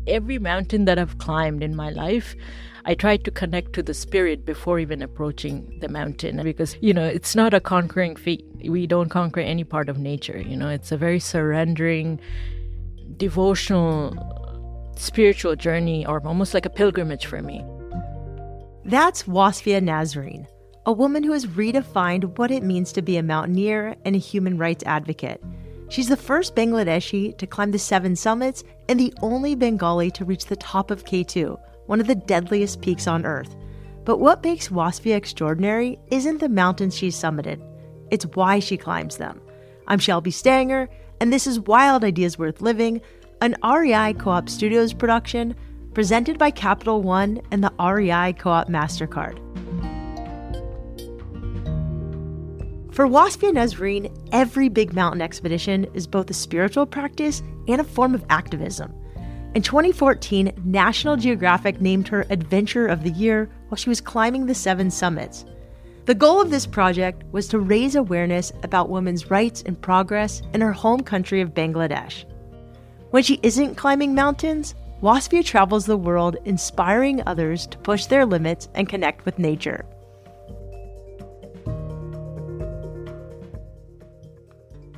Every mountain that I've climbed in my life, I try to connect to the spirit before even approaching the mountain because, it's not a conquering feat. We don't conquer any part of nature. It's a very surrendering, devotional, spiritual journey, or almost like a pilgrimage for me. That's Wasfia Nazreen, a woman who has redefined what it means to be a mountaineer and a human rights advocate. She's the first Bangladeshi to climb the 7 summits and the only Bengali to reach the top of K2, one of the deadliest peaks on Earth. But what makes Wasfia extraordinary isn't the mountains she's summited. It's why she climbs them. I'm Shelby Stanger, and this is Wild Ideas Worth Living, an REI Co-op Studios production presented by Capital One and the REI Co-op MasterCard. For Wasfia Nazreen, every big mountain expedition is both a spiritual practice and a form of activism. In 2014, National Geographic named her Adventure of the Year while she was climbing the 7 summits. The goal of this project was to raise awareness about women's rights and progress in her home country of Bangladesh. When she isn't climbing mountains, Wasfia travels the world inspiring others to push their limits and connect with nature.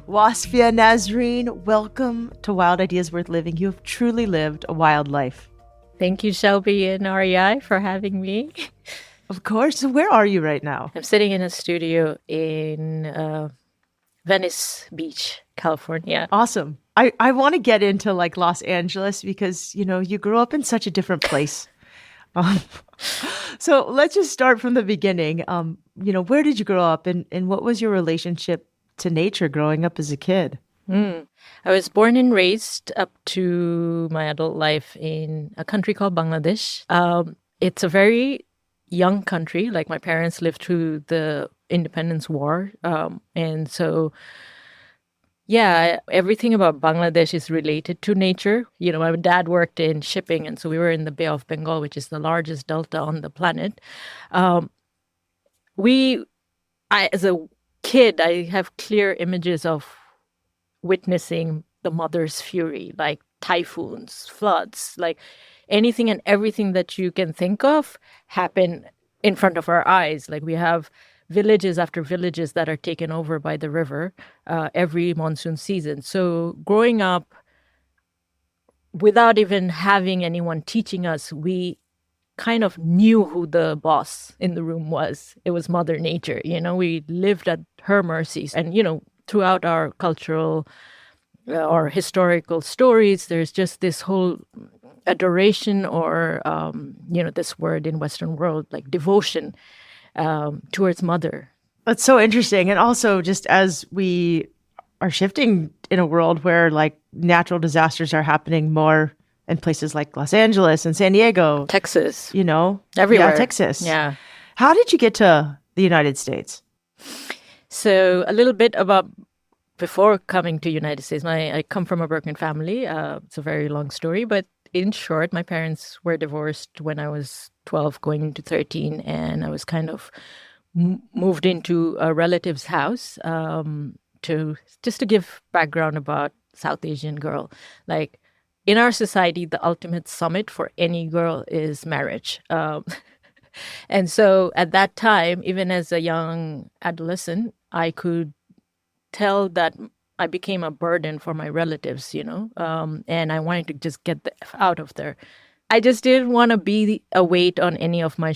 Wasfia Nazreen, welcome to Wild Ideas Worth Living. You have truly lived a wild life. Thank you, Shelby and REI, for having me. Of course. So where are you right now? I'm sitting in a studio in Venice Beach, California. Awesome. I want to get into Los Angeles because, you grew up in such a different place. So let's just start from the beginning. Where did you grow up and what was your relationship to nature growing up as a kid? I was born and raised up to my adult life in a country called Bangladesh. It's a very young country. My parents lived through the independence war. And so, everything about Bangladesh is related to nature. My dad worked in shipping, and so we were in the Bay of Bengal, which is the largest delta on the planet. As a kid, I have clear images of witnessing the mother's fury, like typhoons, floods, anything and everything that you can think of happen in front of our eyes. We have villages after villages that are taken over by the river every monsoon season. So growing up, without even having anyone teaching us, we kind of knew who the boss in the room was. It was Mother Nature. We lived at her mercies. And, throughout our cultural or historical stories, there's just this whole adoration or, this word in Western world, devotion towards Mother. That's so interesting. And also just as we are shifting in a world where natural disasters are happening more in places like Los Angeles and San Diego. Texas. Everywhere. Yeah, Texas. Yeah. How did you get to the United States? So a little bit about before coming to United States. I come from a broken family. It's a very long story. But in short, my parents were divorced when I was 12, going into 13. And I was kind of moved into a relative's house to give background about South Asian girl. In our society, the ultimate summit for any girl is marriage. And so at that time, even as a young adolescent, I could tell that I became a burden for my relatives, and I wanted to just get the F out of there. I just didn't want to be a weight on any of my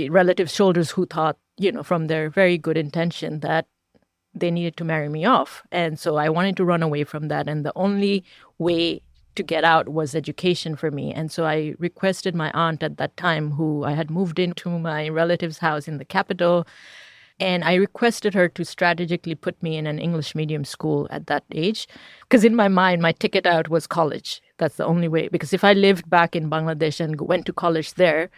relatives' shoulders who thought, from their very good intention that they needed to marry me off. And so I wanted to run away from that. And the only way to get out was education for me. And so I requested my aunt at that time, who I had moved into my relative's house in the capital, and I requested her to strategically put me in an English medium school at that age. Because in my mind, my ticket out was college. That's the only way. Because if I lived back in Bangladesh and went to college there,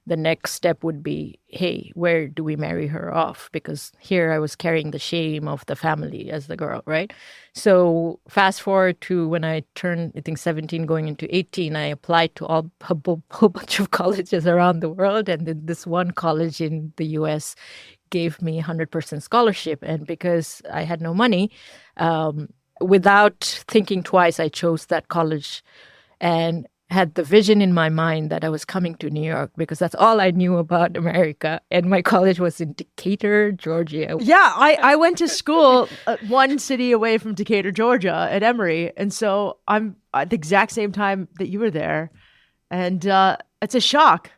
the next step would be, hey, where do we marry her off? Because here I was carrying the shame of the family as the girl, right? So fast forward to when I turned, I think, 17 going into 18, I applied to a whole bunch of colleges around the world. And then this one college in the US gave me 100% scholarship. And because I had no money, without thinking twice, I chose that college. And had the vision in my mind that I was coming to New York because that's all I knew about America. And my college was in Decatur, Georgia. Yeah, I went to school one city away from Decatur, Georgia at Emory. And so I'm at the exact same time that you were there. And it's a shock.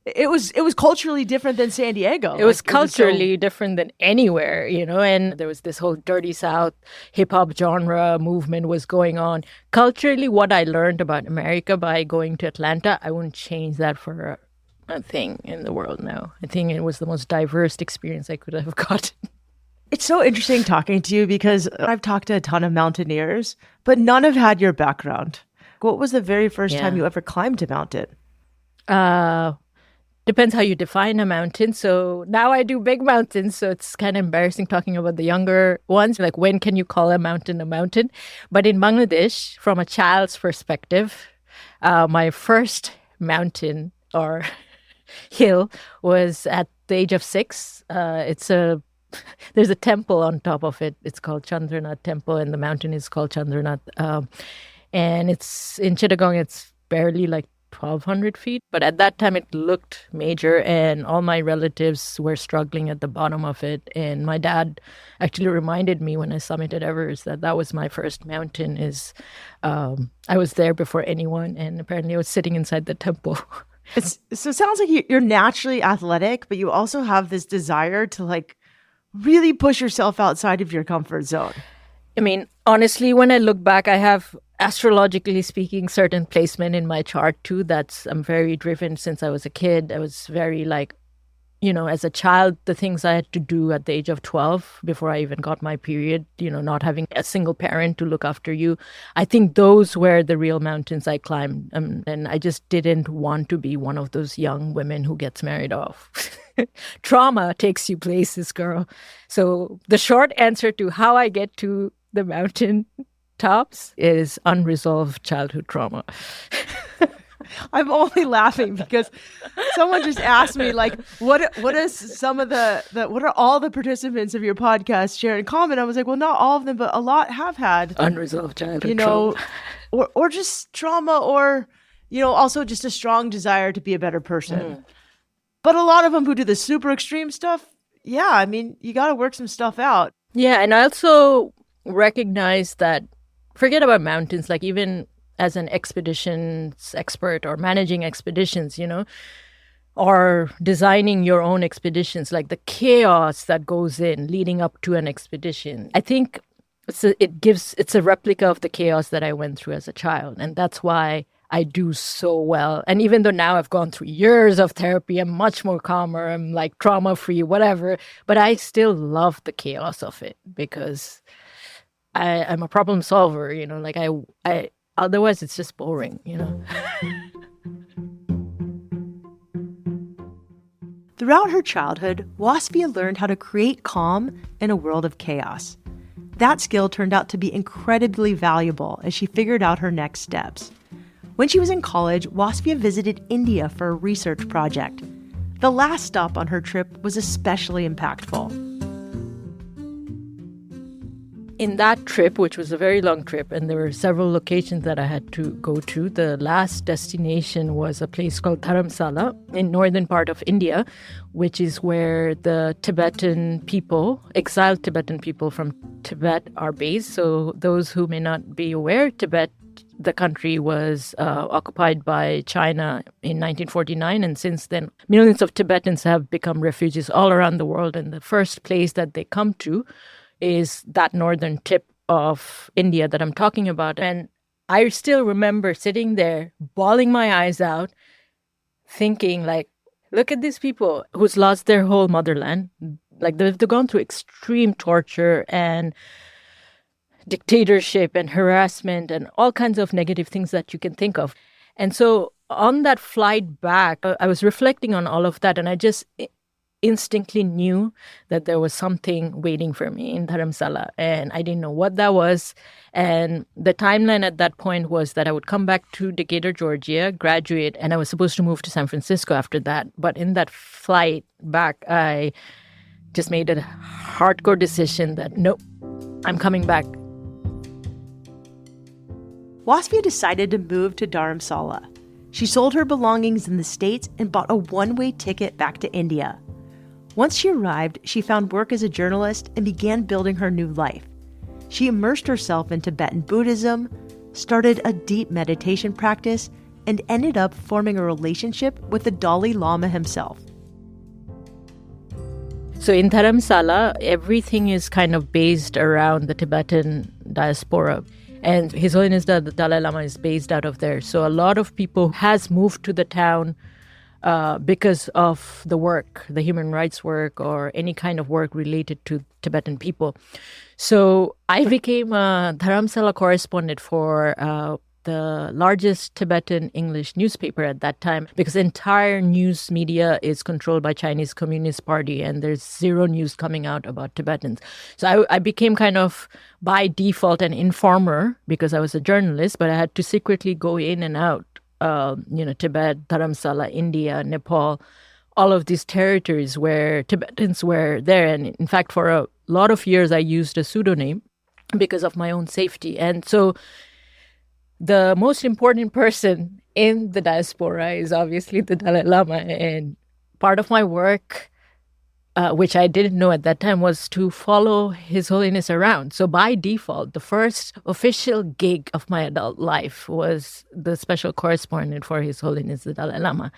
It was culturally different than San Diego. It was culturally different than anywhere, and there was this whole dirty South hip hop genre movement was going on. Culturally, what I learned about America by going to Atlanta, I wouldn't change that for a thing in the world now. I think it was the most diverse experience I could have gotten. It's so interesting talking to you because I've talked to a ton of mountaineers, but none have had your background. What was the very first time you ever climbed a mountain? Depends how you define a mountain. So now I do big mountains. So it's kind of embarrassing talking about the younger ones. Like, when can you call a mountain a mountain? But in Bangladesh, from a child's perspective, my first mountain or hill was at the age of 6. There's a temple on top of it. It's called Chandranath Temple, and the mountain is called Chandranath. And it's in Chittagong. It's barely like 1,200 feet. But at that time, it looked major, and all my relatives were struggling at the bottom of it. And my dad actually reminded me when I summited Everest that was my first mountain. I was there before anyone, and apparently I was sitting inside the temple. So it sounds like you're naturally athletic, but you also have this desire to really push yourself outside of your comfort zone. I mean, honestly, when I look back, I have, astrologically speaking, certain placement in my chart too. I'm very driven since I was a kid. I was very as a child, the things I had to do at the age of 12 before I even got my period, not having a single parent to look after you. I think those were the real mountains I climbed. And I just didn't want to be one of those young women who gets married off. Trauma takes you places, girl. So the short answer to how I get to the mountain tops is unresolved childhood trauma. I'm only laughing because someone just asked me, what is some of what are all the participants of your podcast share in common? I was like, well, not all of them, but a lot have had unresolved childhood trauma. or just trauma, or also just a strong desire to be a better person. But a lot of them who do the super extreme stuff, yeah, I mean, you got to work some stuff out. Yeah, and I also recognize that, forget about mountains, even as an expeditions expert or managing expeditions, or designing your own expeditions, the chaos that goes in leading up to an expedition. I think it's a replica of the chaos that I went through as a child. And that's why I do so well. And even though now I've gone through years of therapy, I'm much more calmer, I'm trauma-free, whatever, but I still love the chaos of it because I'm a problem solver, I otherwise it's just boring, Throughout her childhood, Wasfia learned how to create calm in a world of chaos. That skill turned out to be incredibly valuable as she figured out her next steps. When she was in college, Wasfia visited India for a research project. The last stop on her trip was especially impactful. In that trip, which was a very long trip, and there were several locations that I had to go to, the last destination was a place called Dharamsala in northern part of India, which is where the Tibetan people, exiled Tibetan people from Tibet, are based. So those who may not be aware, Tibet, the country, was occupied by China in 1949. And since then, millions of Tibetans have become refugees all around the world. And the first place that they come to is that northern tip of India that I'm talking about. And I still remember sitting there, bawling my eyes out, thinking look at these people who's lost their whole motherland. They've gone through extreme torture and dictatorship and harassment and all kinds of negative things that you can think of. And so on that flight back, I was reflecting on all of that, and I just instinctively knew that there was something waiting for me in Dharamsala, and I didn't know what that was. And the timeline at that point was that I would come back to Decatur, Georgia, graduate, and I was supposed to move to San Francisco after that. But in that flight back, I just made a hardcore decision that, nope, I'm coming back. Wasfia decided to move to Dharamsala. She sold her belongings in the States and bought a one-way ticket back to India. Once she arrived, she found work as a journalist and began building her new life. She immersed herself in Tibetan Buddhism, started a deep meditation practice, and ended up forming a relationship with the Dalai Lama himself. So in Dharamsala, everything is kind of based around the Tibetan diaspora. And His Holiness the Dalai Lama is based out of there. So a lot of people has moved to the town because of the work, the human rights work or any kind of work related to Tibetan people. So I became a Dharamsala correspondent for the largest Tibetan English newspaper at that time, because the entire news media is controlled by Chinese Communist Party and there's zero news coming out about Tibetans. So I became kind of by default an informer because I was a journalist, but I had to secretly go in and out, Tibet, Dharamsala, India, Nepal, all of these territories where Tibetans were there. And in fact, for a lot of years, I used a pseudonym because of my own safety. And so the most important person in the diaspora is obviously the Dalai Lama. And part of my work, which I didn't know at that time, was to follow His Holiness around. So by default, the first official gig of my adult life was the special correspondent for His Holiness the Dalai Lama.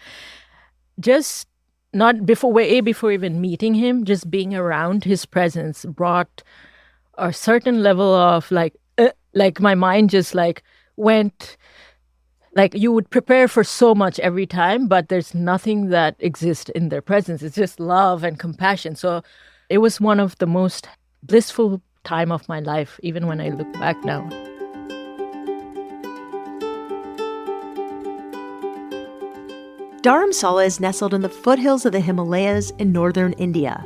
Just not before even meeting him, just being around his presence brought a certain level of like my mind just went, you would prepare for so much every time, but there's nothing that exists in their presence. It's just love and compassion. So it was one of the most blissful time of my life, even when I look back now. Dharamsala is nestled in the foothills of the Himalayas in northern India.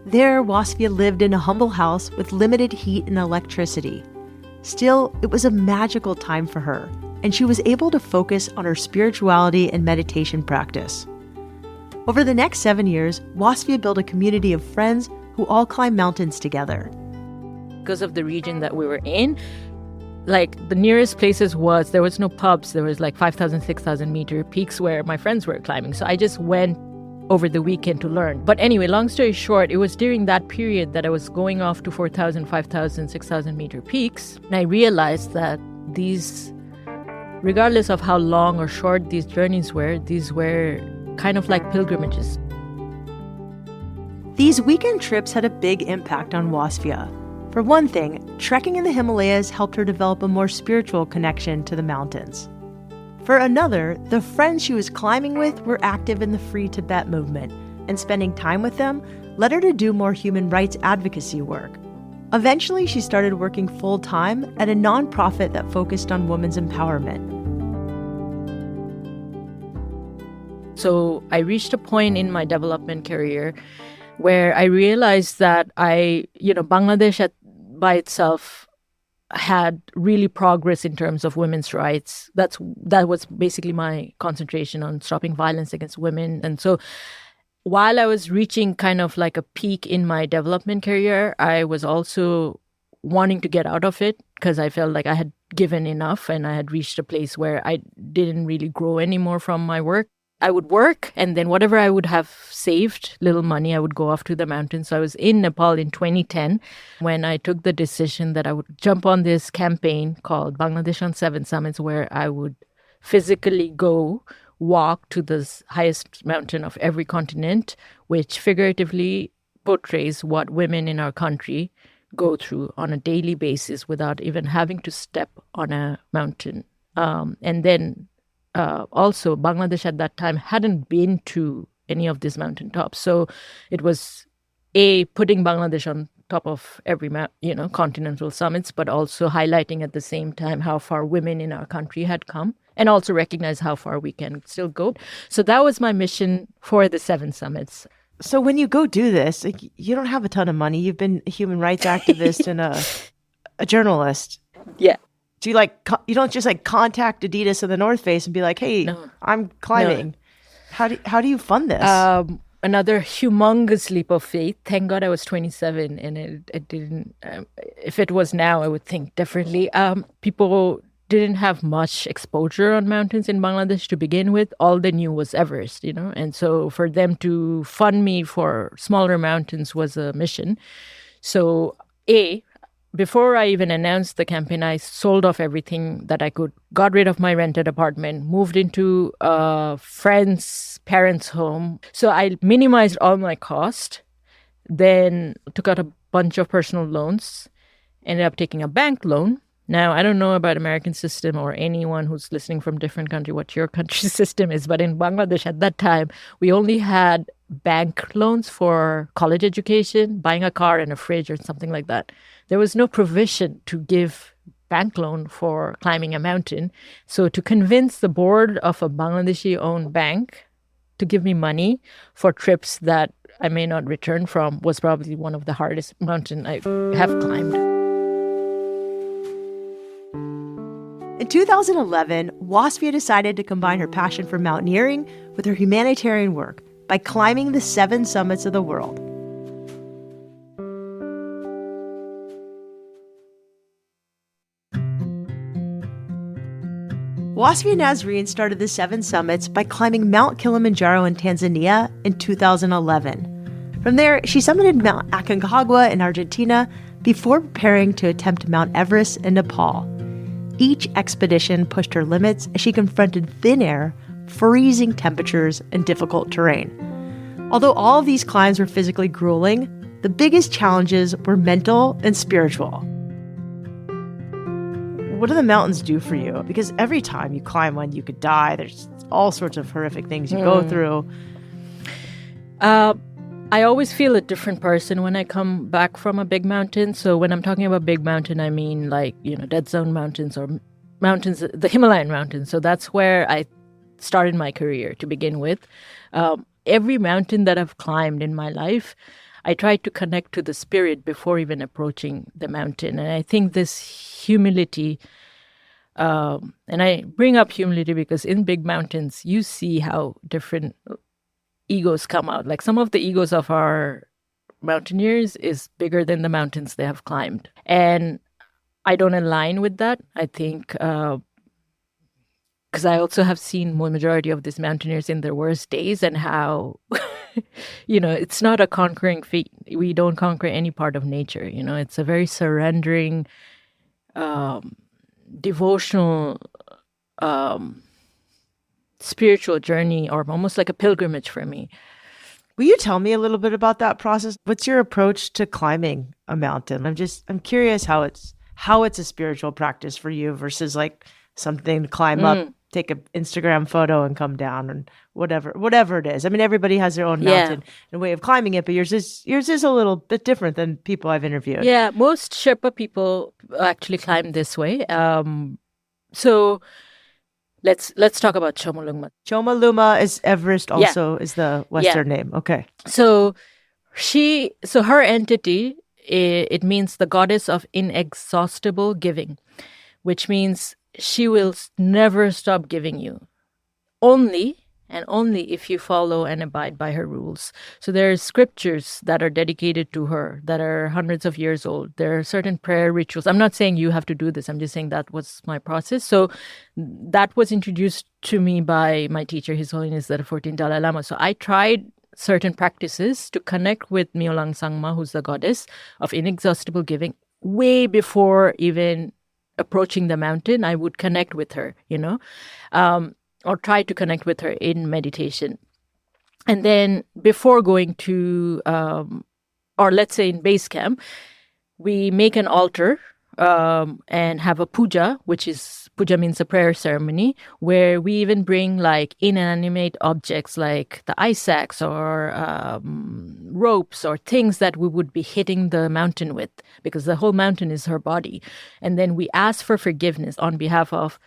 There, Wasfia lived in a humble house with limited heat and electricity. Still, it was a magical time for her, and she was able to focus on her spirituality and meditation practice. Over the next 7 years, Wasfia built a community of friends who all climb mountains together. Because of the region that we were in, the nearest places there was no pubs. There was 5,000, 6,000 meter peaks where my friends were climbing. So I just went over the weekend to learn. But anyway, long story short, it was during that period that I was going off to 4,000, 5,000, 6,000 meter peaks. And I realized that these, regardless of how long or short these journeys were, these were kind of like pilgrimages. These weekend trips had a big impact on Wasfia. For one thing, trekking in the Himalayas helped her develop a more spiritual connection to the mountains. For another, the friends she was climbing with were active in the Free Tibet movement, and spending time with them led her to do more human rights advocacy work. Eventually, she started working full-time at a nonprofit that focused on women's empowerment. So I reached a point in my development career where I realized that Bangladesh by itself had really progress in terms of women's rights. That was basically my concentration on stopping violence against women. And so while I was reaching kind of like a peak in my development career, I was also wanting to get out of it because I felt like I had given enough and I had reached a place where I didn't really grow anymore from my work. I would work, and then whatever I would have saved, little money, I would go off to the mountains. So I was in Nepal in 2010 when I took the decision that I would jump on this campaign called Bangladesh on 7 Summits, where I would physically go walk to the highest mountain of every continent, which figuratively portrays what women in our country go through on a daily basis without even having to step on a mountain. And then also, Bangladesh at that time hadn't been to any of these mountaintops. So it was, putting Bangladesh on top of every continental summits, but also highlighting at the same time how far women in our country had come and also recognize how far we can still go. So that was my mission for the 7 summits. So when you go do this, you don't have a ton of money. You've been a human rights activist and a journalist. Yeah. Do you don't just contact Adidas and the North Face and be like, hey, no. I'm climbing. No. How do you fund this? Another humongous leap of faith. Thank God I was 27 and it didn't, if it was now, I would think differently. People didn't have much exposure on mountains in Bangladesh to begin with. All they knew was Everest, and so for them to fund me for smaller mountains was a mission. So, before I even announced the campaign, I sold off everything that I could, got rid of my rented apartment, moved into a friend's parents' home. So I minimized all my cost, then took out a bunch of personal loans, ended up taking a bank loan. Now, I don't know about American system or anyone who's listening from different country, what your country's system is, but in Bangladesh at that time, we only had bank loans for college education, buying a car and a fridge or something like that. There was no provision to give bank loan for climbing a mountain. So to convince the board of a Bangladeshi-owned bank to give me money for trips that I may not return from was probably one of the hardest mountain I have climbed. In 2011, Wasfia decided to combine her passion for mountaineering with her humanitarian work by climbing the 7 summits of the world. Wasfia Nazreen started the 7 summits by climbing Mount Kilimanjaro in Tanzania in 2011. From there, she summited Mount Aconcagua in Argentina before preparing to attempt Mount Everest in Nepal. Each expedition pushed her limits as she confronted thin air, freezing temperatures, and difficult terrain. Although all of these climbs were physically grueling, the biggest challenges were mental and spiritual. What do the mountains do for you? Because every time you climb one, you could die. There's all sorts of horrific things you go through. I always feel a different person when I come back from a big mountain. So when I'm talking about big mountain, I mean like, Dead Zone mountains or mountains, the Himalayan mountains. So that's where I started my career to begin with. Every mountain that I've climbed in my life, I tried to connect to the spirit before even approaching the mountain. And I think this humility, and I bring up humility because in big mountains, you see how different egos come out. Like some of the egos of our mountaineers is bigger than the mountains they have climbed. And I don't align with that. I think because I also have seen the majority of these mountaineers in their worst days and how, it's not a conquering feat. We don't conquer any part of nature. It's a very surrendering, devotional, spiritual journey, or almost like a pilgrimage for me. Will you tell me a little bit about that process? What's your approach to climbing a mountain? I'm curious how it's a spiritual practice for you versus like something to climb up, take an Instagram photo and come down, and whatever it is. I mean, everybody has their own mountain and way of climbing it, but yours is a little bit different than people I've interviewed. Yeah, most Sherpa people actually climb this way. So let's talk about Chomolungma. Chomolungma is Everest also is the Western name. Okay. So her entity, it means the goddess of inexhaustible giving, which means she will never stop giving you. Only if you follow and abide by her rules. So there are scriptures that are dedicated to her that are hundreds of years old. There are certain prayer rituals. I'm not saying you have to do this. I'm just saying that was my process. So that was introduced to me by my teacher, His Holiness the 14th Dalai Lama. So I tried certain practices to connect with Myolang Sangma, who's the goddess of inexhaustible giving, way before even approaching the mountain. I would connect with her, or try to connect with her in meditation. And then before going to, or let's say in base camp, we make an altar and have a puja, puja means a prayer ceremony, where we even bring like inanimate objects like the ice axe or ropes or things that we would be hitting the mountain with, because the whole mountain is her body. And then we ask for forgiveness on behalf of,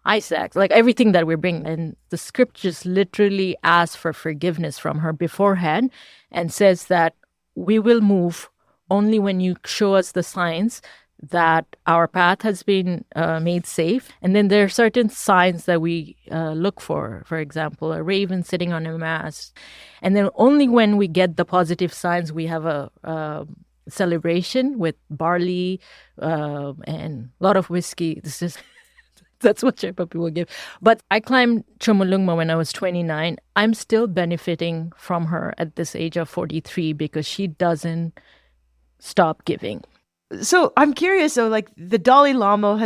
ice axe, like everything that we bring. And the scriptures literally ask for forgiveness from her beforehand and says that we will move only when you show us the signs that our path has been made safe. And then there are certain signs that we look for example, a raven sitting on a mast. And then only when we get the positive signs, we have a celebration with barley and a lot of whiskey. This That's what Sherpa people give. But I climbed Chomolungma when I was 29. I'm still benefiting from her at this age of 43 because she doesn't stop giving. So I'm curious, though, like the Dalai Lama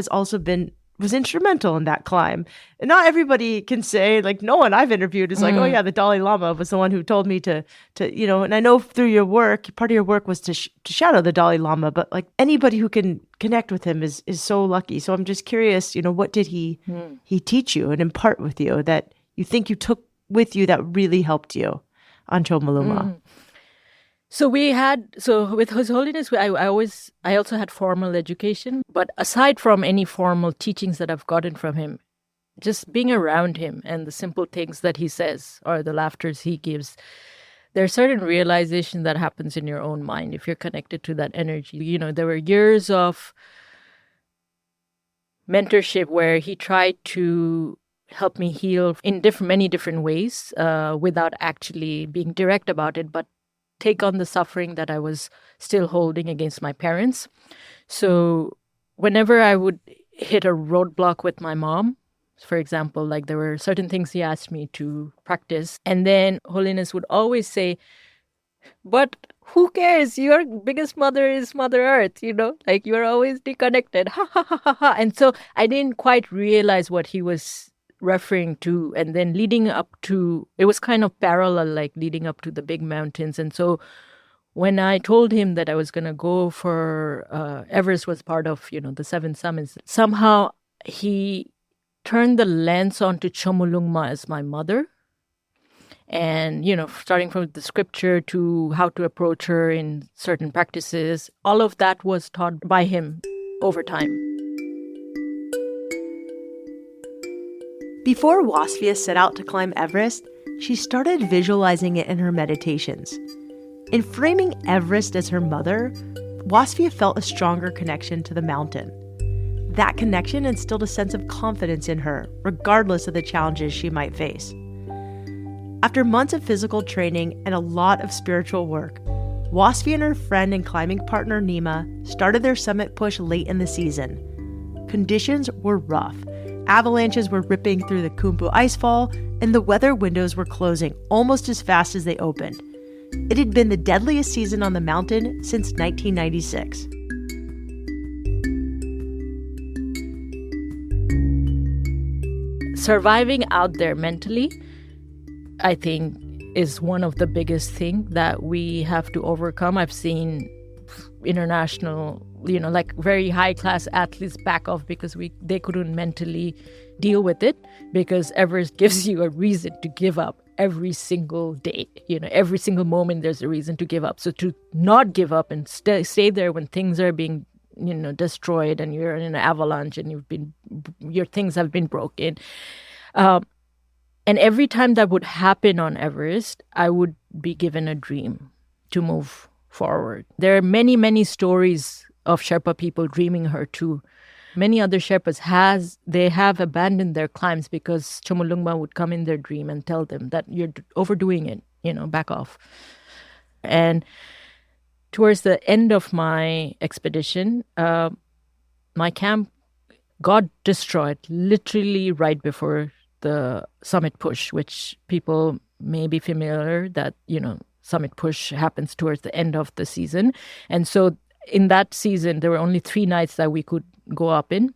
was instrumental in that climb. And not everybody can say, like, no one I've interviewed is like, oh yeah, the Dalai Lama was the one who told me to and I know through your work, part of your work was to shadow the Dalai Lama, but like anybody who can connect with him is so lucky. So I'm just curious, what did he teach you and impart with you that you think you took with you that really helped you on Chomolungma? So with His Holiness, I also had formal education, but aside from any formal teachings that I've gotten from him, just being around him and the simple things that he says or the laughters he gives, there are certain realizations that happens in your own mind if you're connected to that energy. There were years of mentorship where he tried to help me heal in many different ways without actually being direct about it, but take on the suffering that I was still holding against my parents. So whenever I would hit a roadblock with my mom, for example, like there were certain things he asked me to practice, and then Holiness would always say, but who cares? Your biggest mother is Mother Earth, like you're always deconnected. Ha ha ha ha ha. And so I didn't quite realize what he was referring to, and then leading up to, it was kind of parallel, like leading up to the big mountains. And so when I told him that I was going to go for Everest was part of, the 7 summits, somehow he turned the lens onto Chomolungma as my mother. And, starting from the scripture to how to approach her in certain practices, all of that was taught by him over time. Before Wasfia set out to climb Everest, she started visualizing it in her meditations. In framing Everest as her mother, Wasfia felt a stronger connection to the mountain. That connection instilled a sense of confidence in her, regardless of the challenges she might face. After months of physical training and a lot of spiritual work, Wasfia and her friend and climbing partner Nima started their summit push late in the season. Conditions were rough. Avalanches were ripping through the Khumbu icefall, and the weather windows were closing almost as fast as they opened. It had been the deadliest season on the mountain since 1996. Surviving out there mentally, I think, is one of the biggest things that we have to overcome. I've seen international, like very high-class athletes back off because they couldn't mentally deal with it, because Everest gives you a reason to give up every single day. Every single moment there's a reason to give up. So to not give up and stay there when things are being, destroyed and you're in an avalanche and your things have been broken. And every time that would happen on Everest, I would be given a dream to move forward. There are many, many stories of Sherpa people dreaming her too. Many other Sherpas have abandoned their climbs because Chomolungma would come in their dream and tell them that you're overdoing it, back off. And towards the end of my expedition, my camp got destroyed literally right before the summit push, which people may be familiar that, summit push happens towards the end of the season. And so in that season, there were only 3 nights that we could go up in.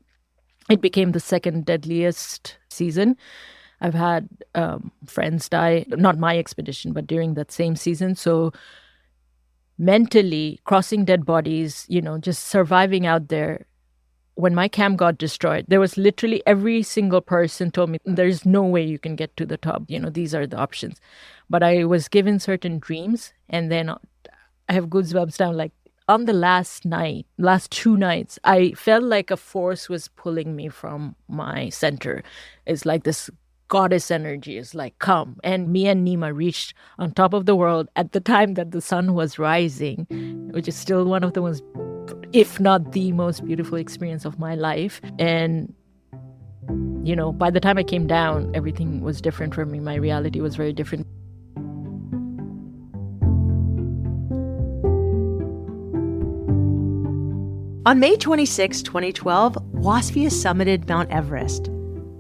It became the second deadliest season. I've had friends die, not my expedition, but during that same season. So mentally, crossing dead bodies, just surviving out there. When my camp got destroyed, there was literally every single person told me, there's no way you can get to the top. These are the options. But I was given certain dreams, and then I have goosebumps down. Like on the last 2 nights, I felt like a force was pulling me from my center. It's like this goddess energy is like, come. And me and Nima reached on top of the world at the time that the sun was rising, which is still one of the most, if not the most beautiful experience of my life. And, by the time I came down, everything was different for me. My reality was very different. On May 26, 2012, Wasfia summited Mount Everest.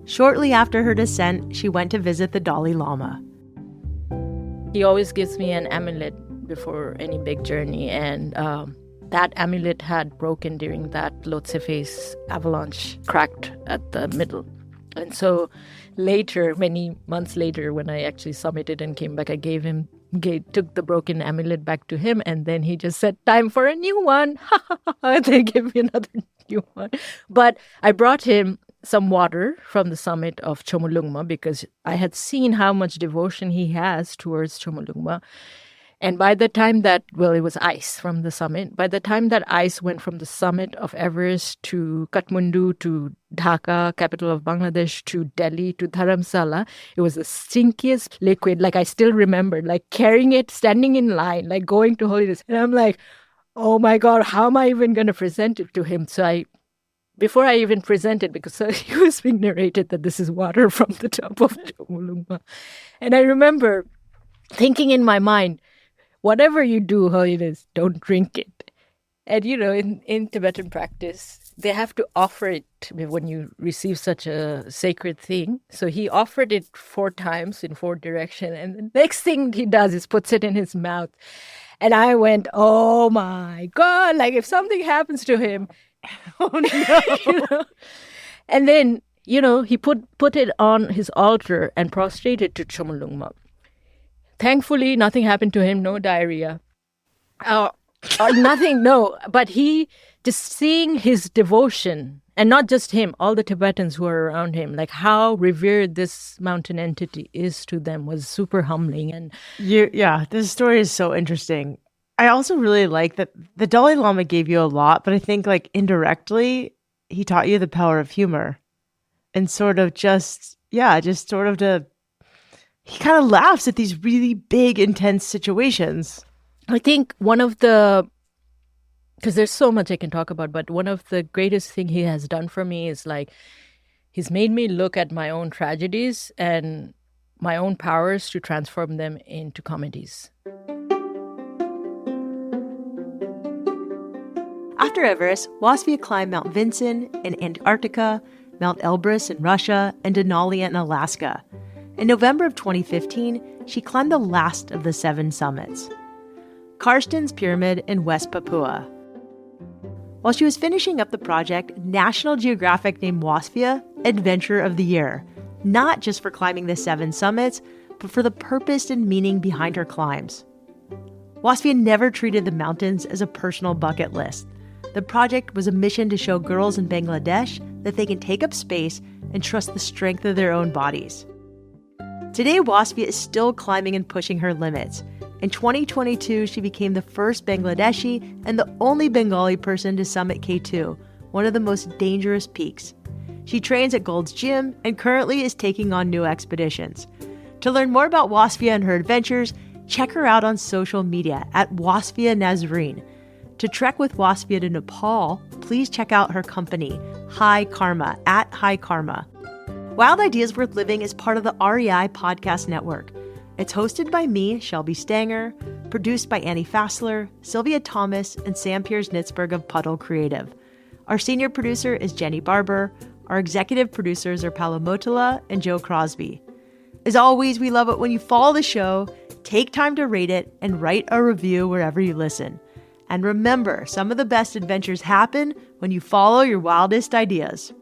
Shortly after her descent, she went to visit the Dalai Lama. He always gives me an amulet before any big journey, and that amulet had broken during that Lhotse face avalanche, cracked at the middle. And so later, many months later, when I actually summited and came back, I took the broken amulet back to him, and then he just said, "Time for a new one." And they gave me another new one. But I brought him some water from the summit of Chomolungma because I had seen how much devotion he has towards Chomolungma. And by the time it was ice from the summit. By the time that ice went from the summit of Everest to Kathmandu to Dhaka, capital of Bangladesh, to Delhi, to Dharamsala, it was the stinkiest liquid. Like I still remember, like carrying it, standing in line, like going to Holiness. And I'm like, oh my God, how am I even going to present it to him? So before I even presented, because he was being narrated that this is water from the top of Chomolungma. And I remember thinking in my mind, whatever you do, Holiness, don't drink it. And, in Tibetan practice, they have to offer it when you receive such a sacred thing. So he offered it 4 times in 4 directions. And the next thing he does is puts it in his mouth. And I went, oh my God, like if something happens to him. Oh no. And then, he put it on his altar and prostrated to Chomolungma. Thankfully, nothing happened to him, no diarrhea. Or nothing, no. But he, just seeing his devotion, and not just him, all the Tibetans who are around him, like how revered this mountain entity is to them was super humbling. And this story is so interesting. I also really like that the Dalai Lama gave you a lot, but I think like indirectly, he taught you the power of humor and sort of he kind of laughs at these really big, intense situations. I think because there's so much I can talk about, but one of the greatest thing he has done for me is like, he's made me look at my own tragedies and my own powers to transform them into comedies. After Everest, Wasfia climbed Mount Vinson in Antarctica, Mount Elbrus in Russia, and Denali in Alaska. In November of 2015, she climbed the last of the 7 summits, Karsten's Pyramid in West Papua. While she was finishing up the project, National Geographic named Wasfia Adventurer of the Year, not just for climbing the 7 summits, but for the purpose and meaning behind her climbs. Wasfia never treated the mountains as a personal bucket list. The project was a mission to show girls in Bangladesh that they can take up space and trust the strength of their own bodies. Today, Wasfia is still climbing and pushing her limits. In 2022, she became the first Bangladeshi and the only Bengali person to summit K2, one of the most dangerous peaks. She trains at Gold's Gym and currently is taking on new expeditions. To learn more about Wasfia and her adventures, check her out on social media at Wasfia Nazreen. To trek with Wasfia to Nepal, please check out her company, High Karma, at High Karma. Wild Ideas Worth Living is part of the REI Podcast Network. It's hosted by me, Shelby Stanger, produced by Annie Fassler, Sylvia Thomas, and Sam Piers-Nitzberg of Puddle Creative. Our senior producer is Jenny Barber. Our executive producers are Paolo Motola and Joe Crosby. As always, we love it when you follow the show, take time to rate it, and write a review wherever you listen. And remember, some of the best adventures happen when you follow your wildest ideas.